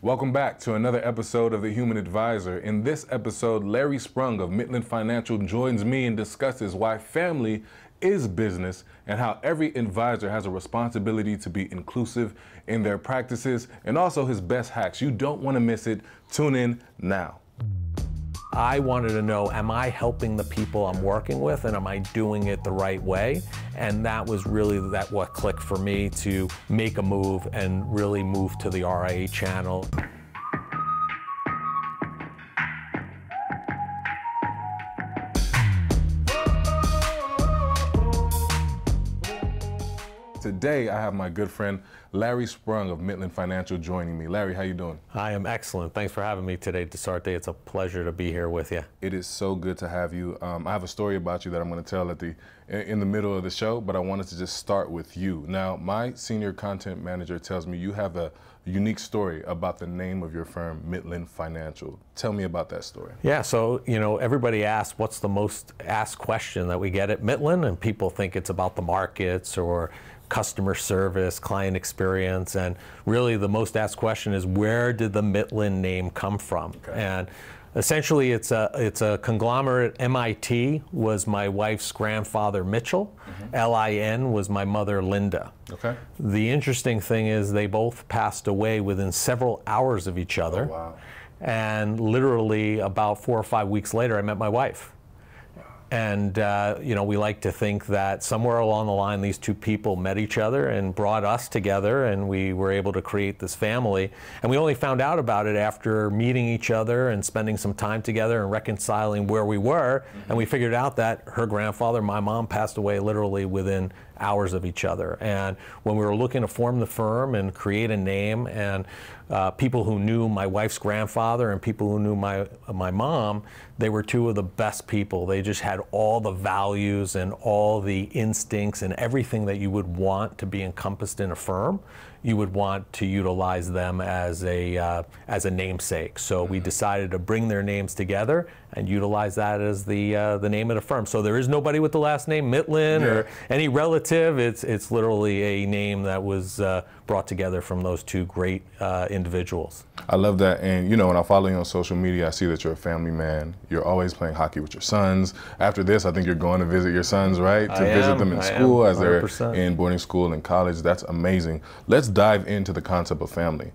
Welcome back to another episode of The Human Advisor. In this episode, Larry Sprung of Mitlin Financial joins me and discusses why family is business and how every advisor has a responsibility to be inclusive in their practices, and also his best hacks. You don't want to miss it. Tune in now. I wanted to know, am I helping the people I'm working with, and am I doing it the right way? And that was really what clicked for me to make a move and really move to the RIA channel. Today, I have my good friend, Larry Sprung of Mitlin Financial joining me. Larry, how you doing? I am excellent. Thanks for having me today, Desarte. It's a pleasure to be here with you. It is so good to have you. I have a story about you that I'm going to tell in the middle of the show, but I wanted to just start with you. Now, my senior content manager tells me you have a unique story about the name of your firm, Mitlin Financial. Tell me about that story. Yeah, so, everybody asks, what's the most asked question that we get at Mitlin? And people think it's about the markets or customer service, client experience, and really the most asked question is, where did the Mitlin name come from? Okay. And essentially it's a conglomerate. MIT was my wife's grandfather, Mitchell. LIN was my mother, Linda. Okay. The interesting thing is they both passed away within several hours of each other. Oh, wow. And literally about 4 or 5 weeks later, I met my wife. And, we like to think that somewhere along the line, these two people met each other and brought us together, and we were able to create this family. And we only found out about it after meeting each other and spending some time together and reconciling where we were. And we figured out that her grandfather, my mom, passed away literally within hours of each other. And when we were looking to form the firm and create a name, and people who knew my wife's grandfather and people who knew my mom, they were two of the best people. They just had all the values and all the instincts and everything that you would want to be encompassed in a firm. You would want to utilize them as a namesake. So we decided to bring their names together and utilize that as the name of the firm. So there is nobody with the last name Mitlin or any relative. It's literally a name that was brought together from those two great individuals. I love that. And when I follow you on social media, I see that you're a family man. You're always playing hockey with your sons. After this, I think you're going to visit your sons, right? To visit them in school as they're in boarding school and college. That's amazing. Let's dive into the concept of family.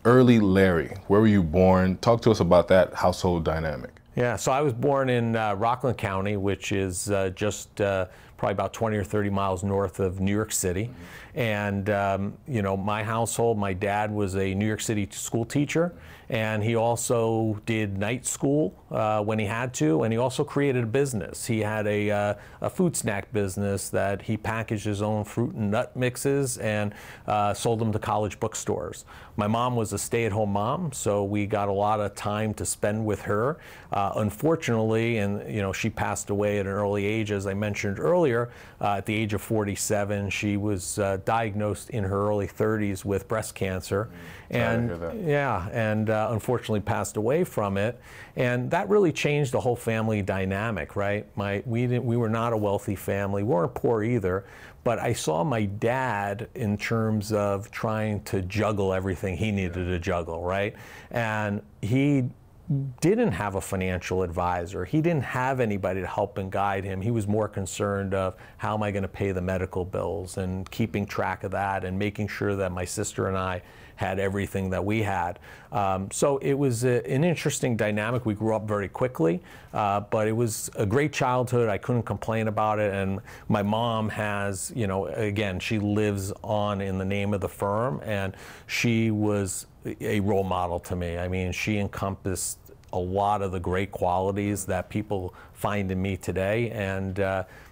Early Larry, where were you born? Talk to us about that household dynamic. Yeah, so I was born in Rockland County, which is just probably about 20 or 30 miles north of New York City. And, my household, my dad was a New York City school teacher, and he also did night school when he had to, and he also created a business. He had a food snack business that he packaged his own fruit and nut mixes and sold them to college bookstores. My mom was a stay-at-home mom, so we got a lot of time to spend with her. Unfortunately, and she passed away at an early age, as I mentioned earlier. At the age of 47, she was diagnosed in her early 30s with breast cancer, and unfortunately passed away from it. And that really changed the whole family dynamic, right? We were not a wealthy family. We weren't poor either, but I saw my dad in terms of trying to juggle everything he needed to juggle, right? And he didn't have a financial advisor. He didn't have anybody to help and guide him. He was more concerned of, how am I going to pay the medical bills, and keeping track of that and making sure that my sister and I had everything that we had. So it was an interesting dynamic. We grew up very quickly, but it was a great childhood. I couldn't complain about it. And my mom has, again, she lives on in the name of the firm, and she was a role model to me. I mean, she encompassed a lot of the great qualities that people find in me today, and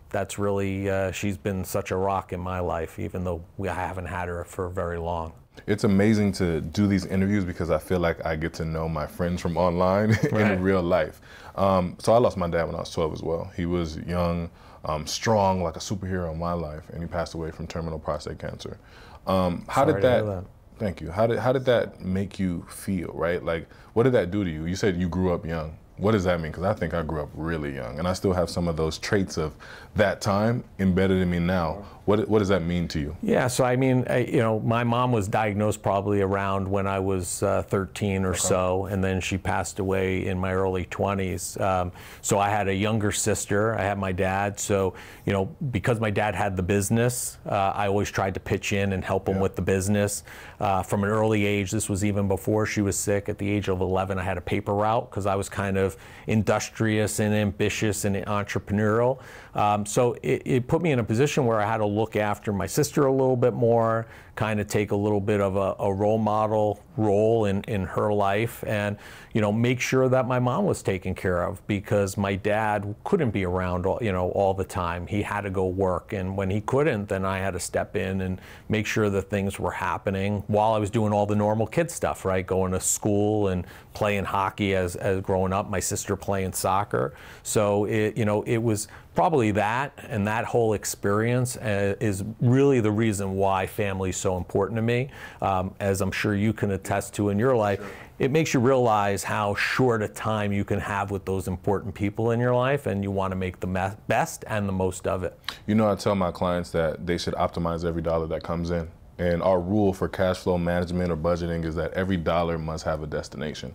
that's really, she's been such a rock in my life, even though I haven't had her for very long. It's amazing to do these interviews because I feel like I get to know my friends from online in real life. So I lost my dad when I was 12 as well. He was young, strong, like a superhero in my life, and he passed away from terminal prostate cancer. How did that? Thank you. How did that make you feel, right? Like, what did that do to you? You said you grew up young. What does that mean? Because I think I grew up really young, and I still have some of those traits of that time embedded in me now. What does that mean to you? Yeah, so I mean, you know, my mom was diagnosed probably around when I was 13 or so, and then she passed away in my early 20s. So I had a younger sister. I had my dad. So, you know, because my dad had the business, I always tried to pitch in and help him with the business. From an early age, this was even before she was sick. At the age of 11, I had a paper route because I was kind of industrious and ambitious and entrepreneurial. So it put me in a position where I had to look after my sister a little bit more, kind of take a little bit of a role model role in her life, and, you know, make sure that my mom was taken care of, because my dad couldn't be around all the time. He had to go work, and when he couldn't, then I had to step in and make sure that things were happening while I was doing all the normal kid stuff, right? Going to school and playing hockey as growing up, my sister playing soccer. So it was probably that, and that whole experience is really the reason why family is so important to me. As I'm sure you can attest to in your life, sure. It makes you realize how short a time you can have with those important people in your life, and you want to make the best and the most of it. You know, I tell my clients that they should optimize every dollar that comes in. And our rule for cash flow management or budgeting is that every dollar must have a destination.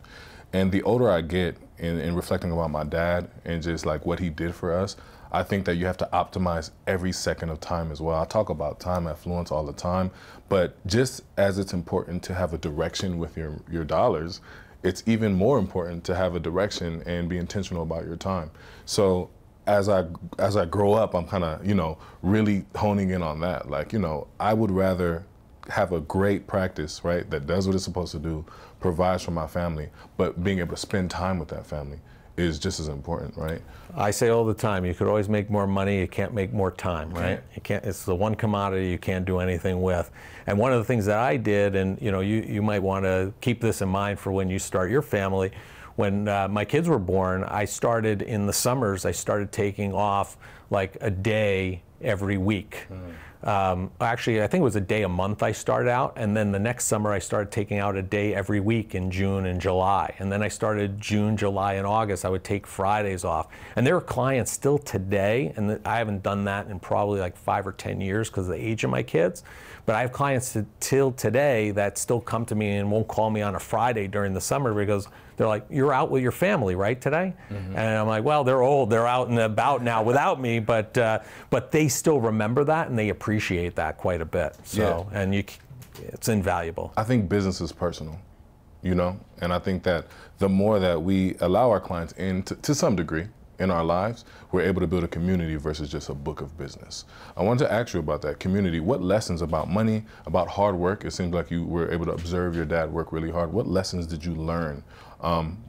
And the older I get in reflecting about my dad and just like what he did for us, I think that you have to optimize every second of time as well. I talk about time affluence all the time, but just as it's important to have a direction with your dollars, it's even more important to have a direction and be intentional about your time. So as I grow up, I'm kind of, you know, really honing in on that. Like, you know, I would rather have a great practice, right, that does what it's supposed to do, provides for my family, but being able to spend time with that family is just as important, right? I say all the time, you could always make more money, you can't make more time, right? You can't. It's the one commodity you can't do anything with. And one of the things that I did, and you know, you might want to keep this in mind for when you start your family. When my kids were born, I started in the summers, I started taking off like a day every week. Actually, I think it was a day a month I started out, and then the next summer I started taking out a day every week in June and July. And then I started June, July, and August. I would take Fridays off. And there are clients still today, and I haven't done that in probably like 5 or 10 years because of the age of my kids, but I have clients till today that still come to me and won't call me on a Friday during the summer because they're like, "You're out with your family, right, today?" And I'm like, "Well, they're old. They're out and about now without me, but they still remember that and they appreciate that quite a bit." So, and it's invaluable. I think business is personal, you know, and I think that the more that we allow our clients in to some degree in our lives, we're able to build a community versus just a book of business. I wanted to ask you about that community. What lessons about money, about hard work? It seems like you were able to observe your dad work really hard. What lessons did you learn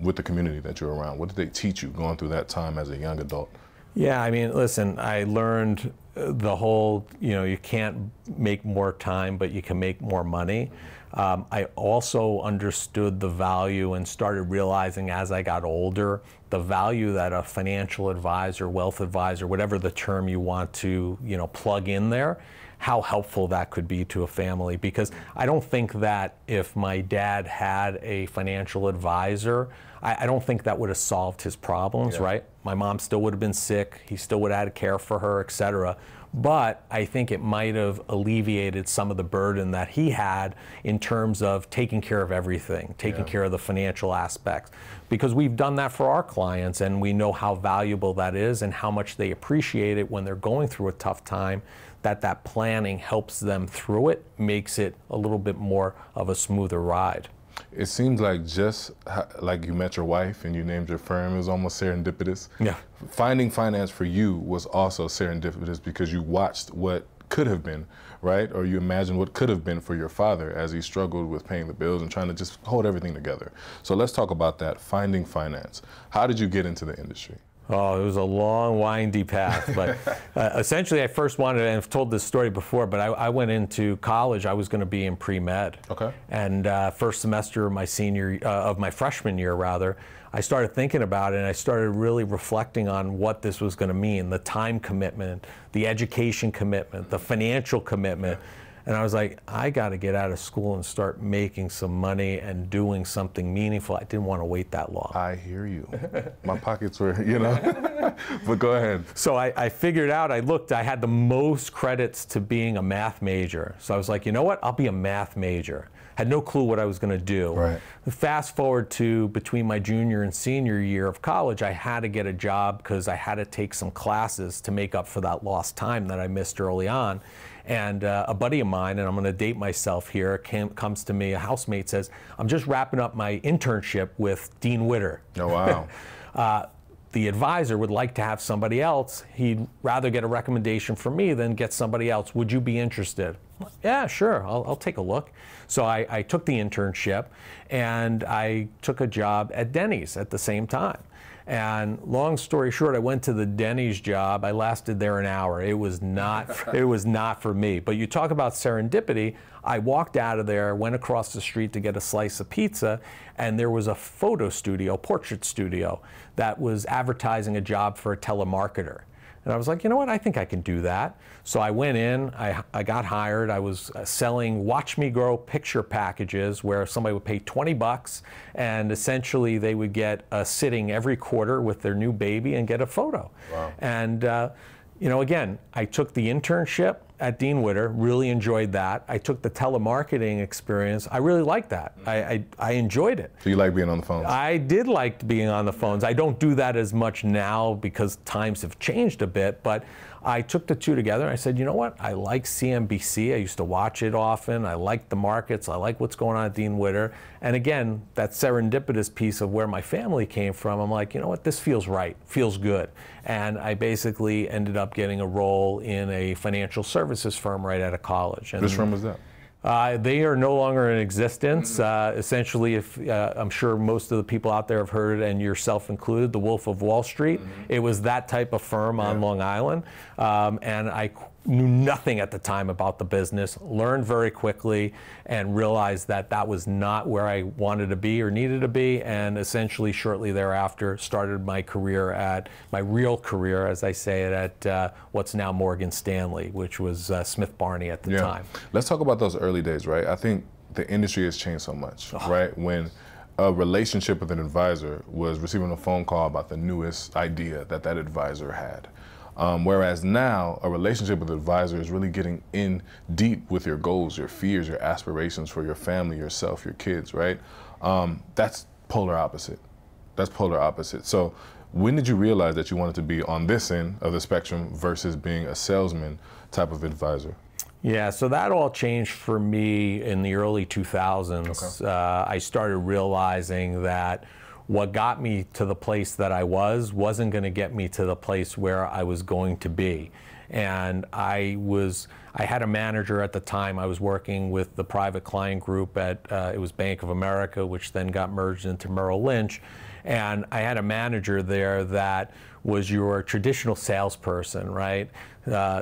with the community that you're around? What did they teach you going through that time as a young adult? Yeah, I mean, listen, I learned the whole, you know, you can't make more time, but you can make more money. I also understood the value and started realizing as I got older, the value that a financial advisor, wealth advisor, whatever the term you want to, you know, plug in there, how helpful that could be to a family. Because I don't think that if my dad had a financial advisor, I don't think that would have solved his problems, right? My mom still would have been sick, he still would have had to care for her, etc. But I think it might have alleviated some of the burden that he had in terms of taking care of everything, taking care of the financial aspects. Because we've done that for our clients and we know how valuable that is and how much they appreciate it when they're going through a tough time, that planning helps them through it, makes it a little bit more of a smoother ride. It seems like just like you met your wife and you named your firm, it was almost serendipitous. Yeah. Finding finance for you was also serendipitous because you watched what could have been, right? Or you imagined what could have been for your father as he struggled with paying the bills and trying to just hold everything together. So let's talk about that, finding finance. How did you get into the industry? Oh, it was a long, windy path. But essentially, I first wanted, and I've told this story before, but I went into college. I was going to be in pre-med. Okay. And first semester of my freshman year, rather, I started thinking about it, and I started really reflecting on what this was going to mean: the time commitment, the education commitment, the financial commitment. And I was like, I got to get out of school and start making some money and doing something meaningful. I didn't want to wait that long. I hear you. My pockets were, you know, but go ahead. So I figured out, I looked, I had the most credits to being a math major. So I was like, you know what, I'll be a math major. Had no clue what I was going to do. Right. Fast forward to between my junior and senior year of college, I had to get a job because I had to take some classes to make up for that lost time that I missed early on. And a buddy of mine, and I'm going to date myself here, comes to me, a housemate says, I'm just wrapping up my internship with Dean Witter. Oh, wow. The advisor would like to have somebody else. He'd rather get a recommendation from me than get somebody else. Would you be interested? Yeah, sure, I'll take a look. So I took the internship, and I took a job at Denny's at the same time. And long story short, I went to the Denny's job. I lasted there an hour. It was not for me. But you talk about serendipity. I walked out of there, went across the street to get a slice of pizza, and there was a photo studio, portrait studio, that was advertising a job for a telemarketer. And I was like, you know what, I think I can do that. So I went in, I got hired. I was selling Watch Me Grow picture packages where somebody would pay 20 bucks and essentially they would get a sitting every quarter with their new baby and get a photo. Wow. And you know, again, I took the internship at Dean Witter, really enjoyed that. I took the telemarketing experience. I really liked that. I enjoyed it. So you like being on the phones? I did like being on the phones. I don't do that as much now because times have changed a bit, but I took the two together and I said, you know what? I like CNBC. I used to watch it often. I like the markets. I like what's going on at Dean Witter. And again, that serendipitous piece of where my family came from, I'm like, you know what? This feels right, feels good. And I basically ended up getting a role in a financial services firm right out of college. And which firm was that? They are no longer in existence. Essentially, if I'm sure most of the people out there have heard it, and yourself included, the Wolf of Wall Street. It was that type of firm on Long Island. And I knew nothing at the time about the business, learned very quickly, and realized that that was not where I wanted to be or needed to be. And essentially, shortly thereafter, started my career my real career, as I say it, at what's now Morgan Stanley, which was Smith Barney at the time. Let's talk about those early days, right? I think the industry has changed so much, right? When a relationship with an advisor was receiving a phone call about the newest idea that advisor had. Whereas now, a relationship with an advisor is really getting in deep with your goals, your fears, your aspirations for your family, yourself, your kids, right? That's polar opposite. That's polar opposite. So when did you realize that you wanted to be on this end of the spectrum versus being a salesman type of advisor? Yeah, so that all changed for me in the early 2000s. Okay. I started realizing that what got me to the place that I wasn't going to get me to the place where I was going to be. And I had a manager at the time. I was working with the private client group at, it was Bank of America, which then got merged into Merrill Lynch. And I had a manager there that was your traditional salesperson, right?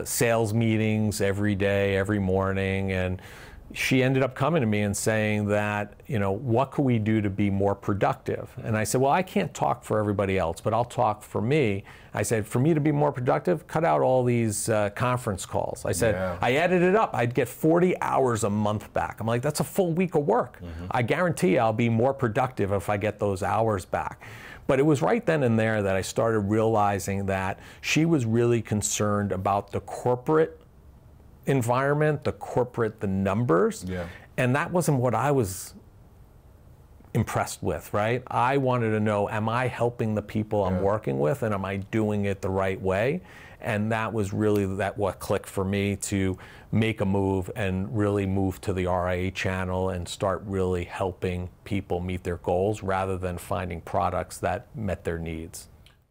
Sales meetings every day, every morning. And she ended up coming to me and saying that, you know, what could we do to be more productive? And I said, well, I can't talk for everybody else, but I'll talk for me. I said, for me to be more productive, cut out all these conference calls. I said, I added it up. I'd get 40 hours a month back. I'm like, that's a full week of work. I guarantee you I'll be more productive if I get those hours back. But it was right then and there that I started realizing that she was really concerned about the corporate environment, the numbers, and that wasn't what I was impressed with, right? I wanted to know, am I helping the people I'm working with, and am I doing it the right way? And that was really what clicked for me to make a move and really move to the RIA channel and start really helping people meet their goals rather than finding products that met their needs.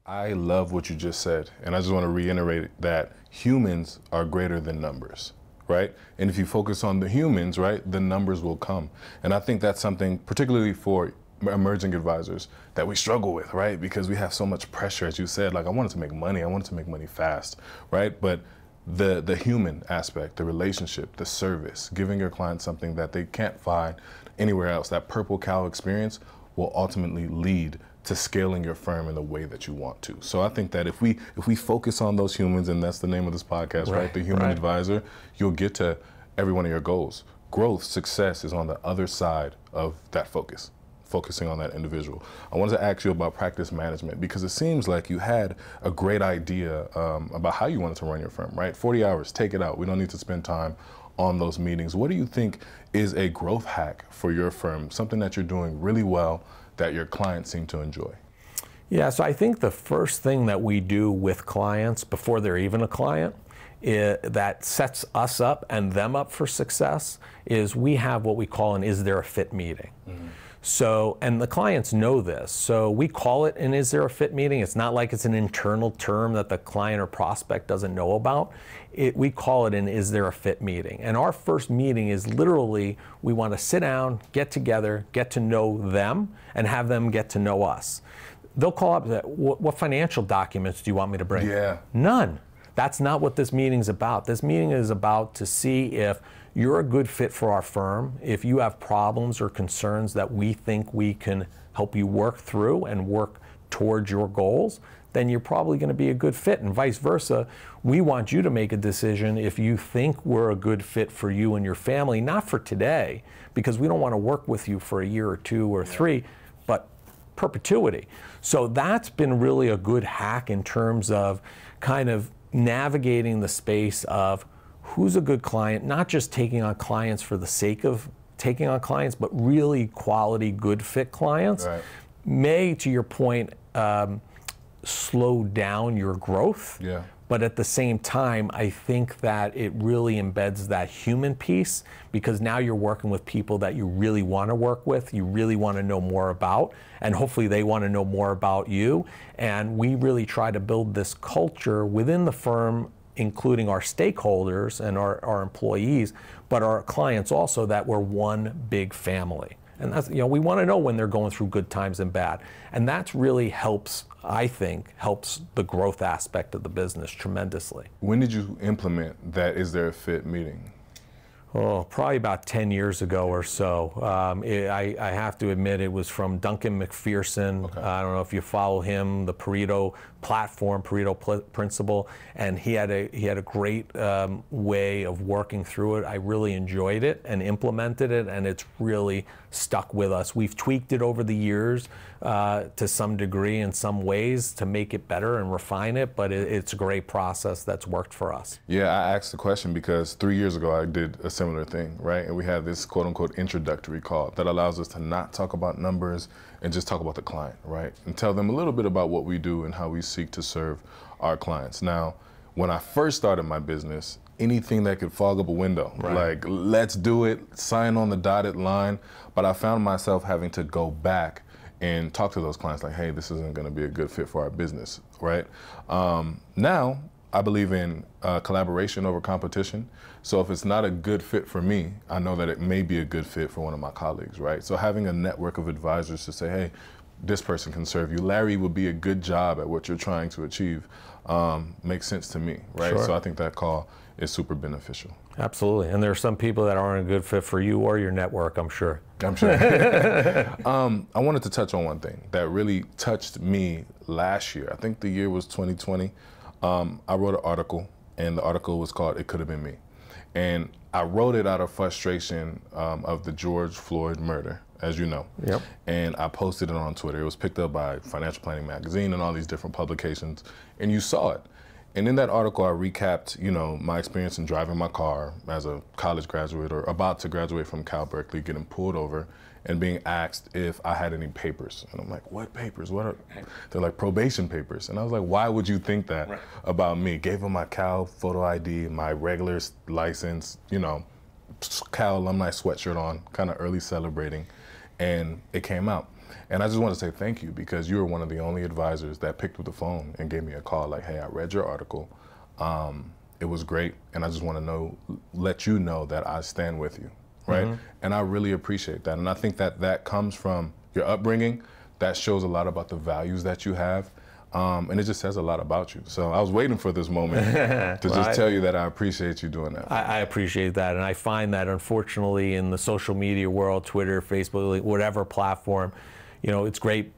I love what you just said, and I just want to reiterate that humans are greater than numbers, right? And if you focus on the humans, right, the numbers will come. And I think that's something, particularly for emerging advisors, that we struggle with, right? Because we have so much pressure, as you said, like I wanted to make money, I wanted to make money fast, right? But the human aspect, the relationship, the service, giving your client something that they can't find anywhere else, that purple cow experience will ultimately lead to scaling your firm in the way that you want to. So I think that if we focus on those humans, and that's the name of this podcast, right? The human advisor, you'll get to every one of your goals. Growth, success is on the other side of that focus, focusing on that individual. I wanted to ask you about practice management, because it seems like you had a great idea about how you wanted to run your firm, right? 40 hours, take it out. We don't need to spend time on those meetings. What do you think is a growth hack for your firm, something that you're doing really well that your clients seem to enjoy? Yeah, so I think the first thing that we do with clients before they're even a client that sets us up and them up for success is we have what we call an is there a fit meeting. Mm-hmm. So, and the clients know this, so we call it an is there a fit meeting. It's not like it's an internal term that the client or prospect doesn't know about. We call it an is there a fit meeting. And our first meeting is literally, we want to sit down, get together, get to know them, and have them get to know us. They'll call up, what financial documents do you want me to bring? Yeah. None. That's not what this meeting's about. This meeting is about to see if you're a good fit for our firm, if you have problems or concerns that we think we can help you work through and work towards your goals, then you're probably going to be a good fit, and vice versa. We want you to make a decision if you think we're a good fit for you and your family, not for today, because we don't want to work with you for a year or two or three, but perpetuity. So that's been really a good hack in terms of kind of navigating the space of who's a good client, not just taking on clients for the sake of taking on clients, but really quality, good fit clients. Right. May, to your point, slow down your growth. Yeah. But at the same time, I think that it really embeds that human piece, because now you're working with people that you really want to work with, you really want to know more about, and hopefully they want to know more about you. And we really try to build this culture within the firm, including our stakeholders and our employees, but our clients also, that we're one big family. And that's, we want to know when they're going through good times and bad. And that's really helps, I think, helps the growth aspect of the business tremendously. When did you implement that is there a fit meeting? Oh, probably about 10 years ago or so. I have to admit, it was from Duncan McPherson. Okay. I don't know if you follow him, the Pareto platform, Pareto principle, and he had a great way of working through it. I really enjoyed it and implemented it, and it's really stuck with us. We've tweaked it over the years to some degree in some ways to make it better and refine it, but it's a great process that's worked for us. Yeah, I asked the question because 3 years ago I did a similar thing, right? And we have this quote-unquote introductory call that allows us to not talk about numbers and just talk about the client, right? And tell them a little bit about what we do and how we seek to serve our clients. Now, when I first started my business, anything that could fog up a window, right, like let's do it, sign on the dotted line. But I found myself having to go back and talk to those clients like, hey, this isn't going to be a good fit for our business, right? Now, I believe in collaboration over competition. So if it's not a good fit for me, I know that it may be a good fit for one of my colleagues, right? So having a network of advisors to say, hey, this person can serve you. Larry would be a good job at what you're trying to achieve. Makes sense to me, right? Sure. So I think that call is super beneficial. Absolutely. And there are some people that aren't a good fit for you or your network, I'm sure. I'm sure. I wanted to touch on one thing that really touched me last year. I think the year was 2020. I wrote an article, and the article was called It Could Have Been Me. And I wrote it out of frustration of the George Floyd murder, as you know. Yep. And I posted it on Twitter. It was picked up by Financial Planning Magazine and all these different publications, and you saw it. And in that article, I recapped, my experience in driving my car as a college graduate or about to graduate from Cal Berkeley, getting pulled over and being asked if I had any papers. And I'm like, what papers? What are? They're like, probation papers. And I was like, why would you think that about me? Gave them my Cal photo ID, my regular license, Cal alumni sweatshirt on, kind of early celebrating. And it came out. And I just want to say thank you, because you were one of the only advisors that picked up the phone and gave me a call like, hey, I read your article. It was great. And I just want to let you know that I stand with you. Right? Mm-hmm. And I really appreciate that. And I think that that comes from your upbringing. That shows a lot about the values that you have. And it just says a lot about you. So I was waiting for this moment to just tell you that I appreciate you doing that. I appreciate that. And I find that, unfortunately, in the social media world, Twitter, Facebook, whatever platform, it's great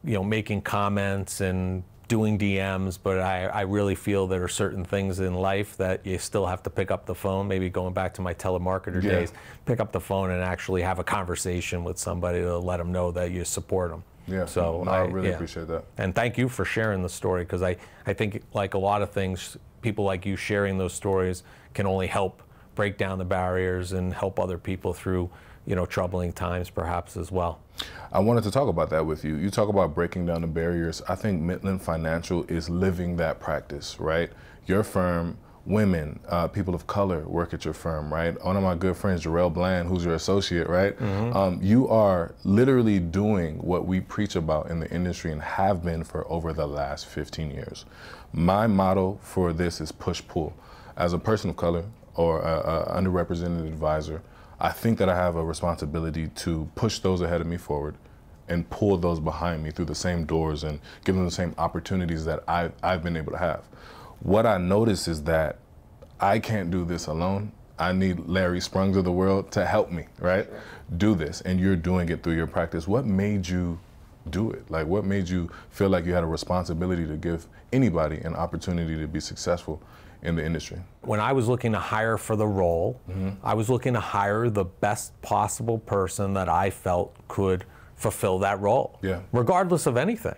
making comments and doing DMs, but I really feel there are certain things in life that you still have to pick up the phone, maybe going back to my telemarketer days, pick up the phone and actually have a conversation with somebody to let them know that you support them. Yeah, so I really appreciate that. And thank you for sharing the story, because I think, like a lot of things, people like you sharing those stories can only help break down the barriers and help other people through, you know, troubling times perhaps as well. I wanted to talk about that with you. You talk about breaking down the barriers. I think Mitlin Financial is living that practice, right? Your firm, women, people of color work at your firm, right? One of my good friends, Jarrell Bland, who's your associate, right? You are literally doing what we preach about in the industry and have been for over the last 15 years. My motto for this is push-pull. As a person of color or an underrepresented advisor, I think that I have a responsibility to push those ahead of me forward and pull those behind me through the same doors and give them the same opportunities that I've been able to have. What I notice is that I can't do this alone. I need Larry Sprungs of the world to help me, right? Do this, and you're doing it through your practice. What made you do it? Like, what made you feel like you had a responsibility to give anybody an opportunity to be successful in the industry? When I was looking to hire for the role, I was looking to hire the best possible person that I felt could fulfill that role, regardless of anything.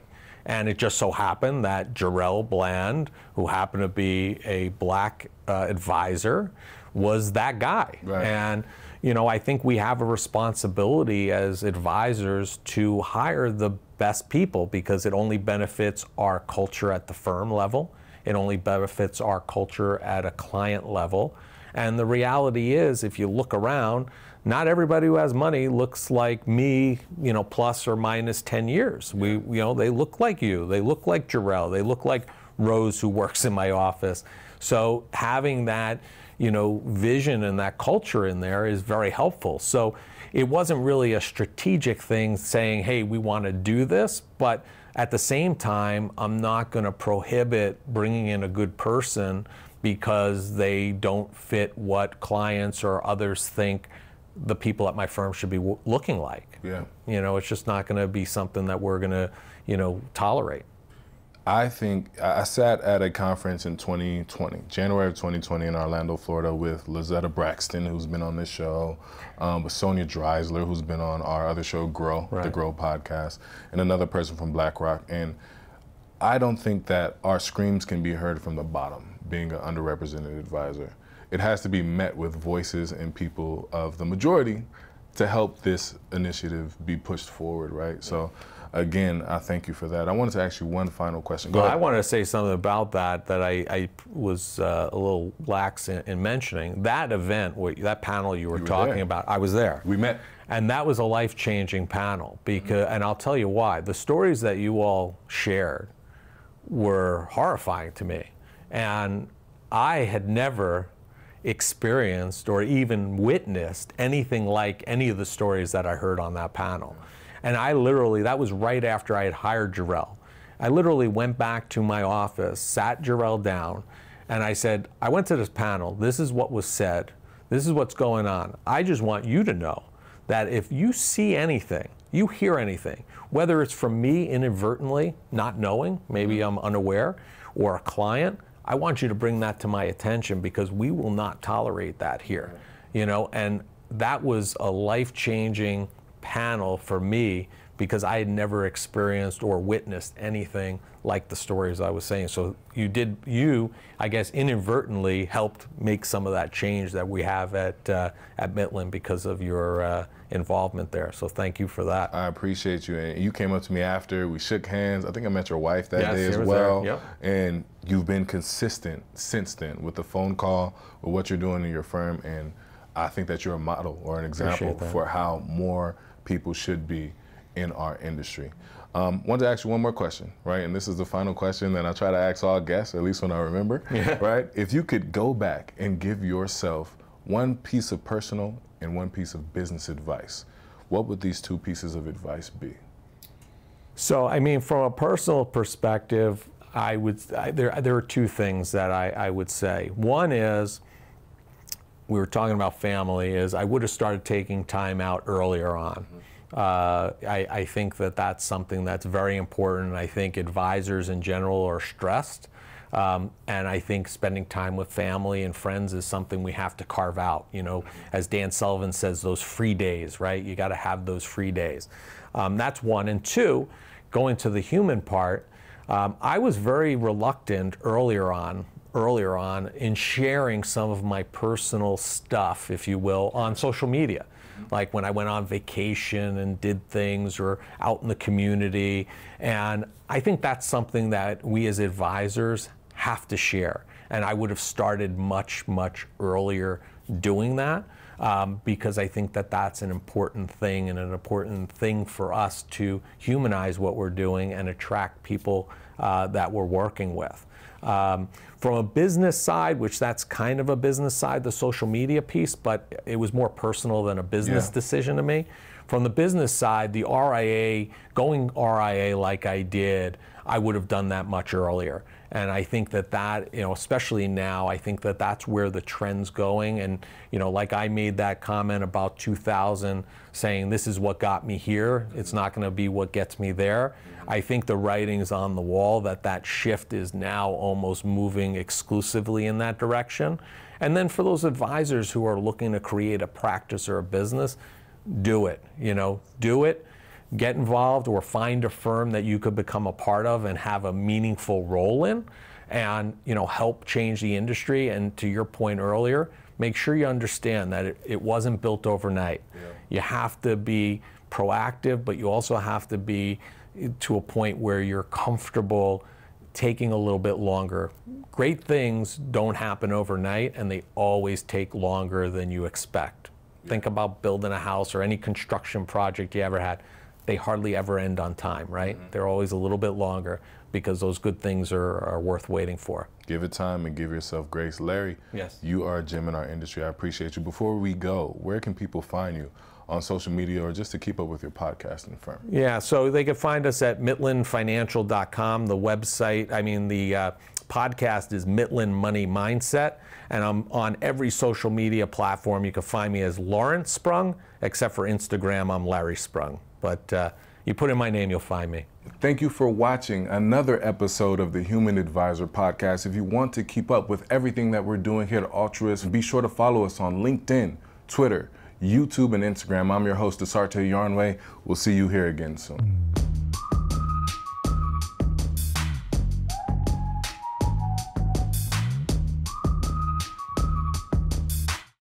And it just so happened that Jarrell Bland, who happened to be a black advisor, was that guy. And you know, I think we have a responsibility as advisors to hire the best people, because it only benefits our culture at the firm level. It only benefits our culture at a client level. And the reality is, if you look around, not everybody who has money looks like me, you know, plus or minus 10 years. You know, they look like you. They look like Jarrell. They look like Rose, who works in my office. So having that, you know, vision and that culture in there is very helpful. So it wasn't really a strategic thing saying, hey, we want to do this, but at the same time, I'm not going to prohibit bringing in a good person because they don't fit what clients or others think the people at my firm should be looking like. You know, it's just not going to be something that we're going to, you know, tolerate. I think I sat at a conference in 2020, January of 2020 in Orlando, Florida, with Lizetta Braxton, who's been on this show, with Sonia Dreisler, who's been on our other show, Grow, the Grow podcast, and another person from BlackRock. And I don't think that our screams can be heard from the bottom, being an underrepresented advisor. It has to be met with voices and people of the majority to help this initiative be pushed forward, right? So again, I thank you for that. I wanted to ask you one final question. Go ahead. I wanted to say something about that I was a little lax in mentioning. That event, that panel you were talking about, I was there. We met. And that was a life-changing panel, because, and I'll tell you why. The stories that you all shared were horrifying to me. And I had never experienced or even witnessed anything like any of the stories that I heard on that panel. And I literally, that was right after I had hired Jarrell. I literally went back to my office, sat Jarrell down, and I said, I went to this panel, this is what was said, this is what's going on. I just want you to know that if you see anything, you hear anything, whether it's from me inadvertently, not knowing, maybe I'm unaware, or a client, I want you to bring that to my attention, because we will not tolerate that here. You know, and that was a life-changing panel for me, because I had never experienced or witnessed anything like the stories I was saying. So you, I guess, inadvertently helped make some of that change that we have at Mitlin because of your involvement there. So thank you for that. I appreciate you. And you came up to me after, we shook hands. I think I met your wife that day as well. And you've been consistent since then with the phone call, with what you're doing in your firm. And I think that you're a model or an example for how more people should be in our industry. Wanted to ask you one more question, right? And this is the final question that I try to ask all guests, at least when I remember, right? If you could go back and give yourself one piece of personal and one piece of business advice, what would these two pieces of advice be? So, I mean, from a personal perspective, there are two things that I would say. One is, we were talking about family, is I would have started taking time out earlier on. I think that that's something that's very important. I think advisors in general are stressed. And I think spending time with family and friends is something we have to carve out. You know, as Dan Sullivan says, those free days, right? You got to have those free days. That's one. And two, going to the human part, I was very reluctant earlier on in sharing some of my personal stuff, if you will, on social media. Like when I went on vacation and did things, or out in the community. And I think that's something that we as advisors have to share. And I would have started much, much earlier doing that, because I think that that's an important thing, and an important thing for us to humanize what we're doing and attract people that we're working with. From a business side, which that's kind of a business side, the social media piece, but it was more personal than a business decision to me. From the business side, the RIA, going RIA like I did, I would have done that much earlier. And I think that, you know, especially now, I think that that's where the trend's going. And, you know, like I made that comment about 2000, saying this is what got me here. It's not going to be what gets me there. I think the writing's on the wall that that shift is now almost moving exclusively in that direction. And then for those advisors who are looking to create a practice or a business, do it, you know, do it. Get involved, or find a firm that you could become a part of and have a meaningful role in, and, you know, help change the industry. And to your point earlier, make sure you understand that it wasn't built overnight. You have to be proactive, but you also have to be to a point where you're comfortable taking a little bit longer. Great things don't happen overnight, and they always take longer than you expect. Think about building a house or any construction project you ever had. They hardly ever end on time, right? They're always a little bit longer, because those good things are worth waiting for. Give it time and give yourself grace. Larry, yes, you are a gem in our industry. I appreciate you. Before we go, where can people find you on social media, or just to keep up with your podcasting firm? Yeah, so they can find us at mitlinfinancial.com. The website, the podcast is Mitlin Money Mindset, and I'm on every social media platform. You can find me as Lawrence Sprung, except for Instagram, I'm Larry Sprung. But you put in my name, you'll find me. Thank you for watching another episode of the Human Advisor Podcast. If you want to keep up with everything that we're doing here at Altruist, be sure to follow us on LinkedIn, Twitter, YouTube, and Instagram. I'm your host, Asarte Yarnway. We'll see you here again soon.